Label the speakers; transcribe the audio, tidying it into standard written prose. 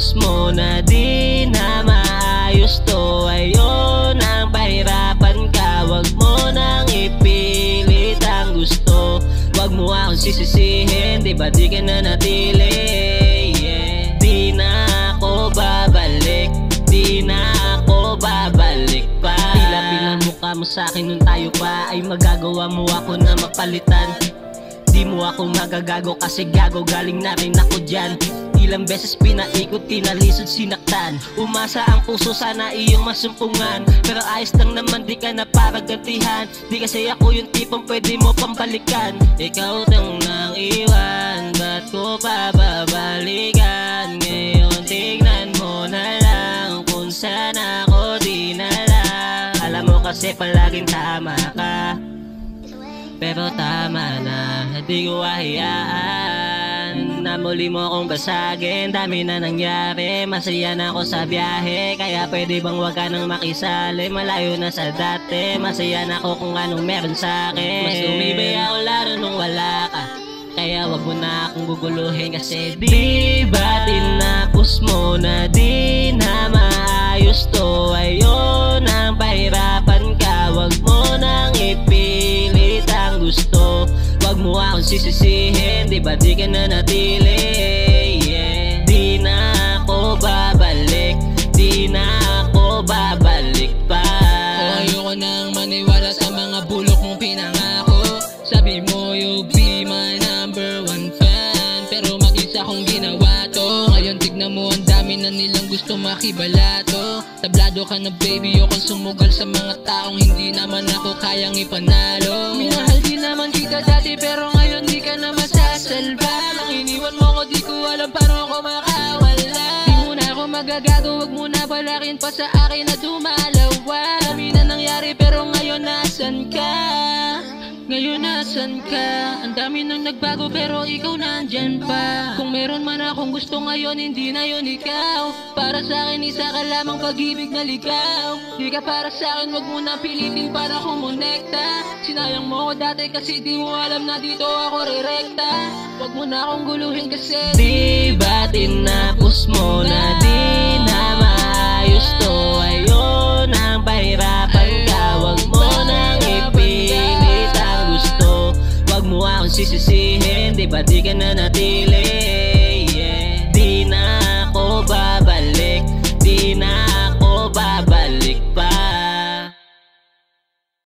Speaker 1: tinapos mo na di na maayos to. Ayun ang pahirapan ka, wag mo nang ipilit ang gusto. Wag mo akong sisisihin, di ba di ka na natili, yeah. Di na ako babalik, di na ako babalik pa. Pila-pila mukha mo sa'kin nung tayo pa, ay magagawa mo ako na mapalitan. Di mo ako magagago kasi gago, galing na rin ako dyan. Ilang beses pinaikot, tinalisod, sinaktan. Umasa ang puso, sana iyong masumpungan. Pero ayos lang naman, di ka na paragantihan. Di kasi ako yung tipong pwede mo pambalikan. Ikaw tang nang iwan, ba't ko pa babalikan? Ngayon tignan mo na lang kung saan ako dinala. Alam mo kasi palaging tama ka, pero tama na, di ko ahiyaan na muli mo akong basagin. Dami na nangyari, masaya na ako sa biyahe. Kaya pwede bang wag ka nang makisali, malayo na sa dati. Masaya na ako kung anong meron sa'kin. Mas umibay ako laro nung wala ka, kaya wag mo na akong guguluhin. Kasi di ba tinapos mo na di na maayos to. Ayun ang pahirapan ka, wag mo nang ipilit ang gusto. Wag mo akong sisisihin, di ba di ka na natili, yeah. Di na ako babalik, di na ako babalik pa.
Speaker 2: Ayoko nang maniwala sa mga bulok mong pinangako. Sabi mo you'll be my number one fan, pero mag-isa kong ginawa to. Ngayon tignan mo, ang dami na nilang gusto makibalato. Tablado ka na baby, ayokong sumugal sa mga taong hindi naman ako kayang ipanalo. Minahal din naman kita dati, pero ngayon di ka na masasalba. Nang iniwan mo ko, di ko alam paano ako makawala. Di mo na ako magagago, wag mo na balakin pa sa akin na dumalawa. Dami na nangyari, pero ngayon nasan ka? Ngayon nasan ka? Ang dami nang nagbago pero ikaw nandyan pa. Kung meron man akong gusto ngayon, hindi na yun ikaw. Para sa akin isa ka lamang pag-ibig na ligaw. Di ka para sa akin, wag mo na pilitin para kumonekta. Sinayang mo ko dati kasi di mo alam na dito ako rirekta. Wag mo na akong guluhin kasi
Speaker 1: di ba tinapos mo na di na maayos to. Ayun ang pahirapan ka, wag mo nang ipilit ang gusto. Wag mo akong sisisihin, di ba di ka na natili,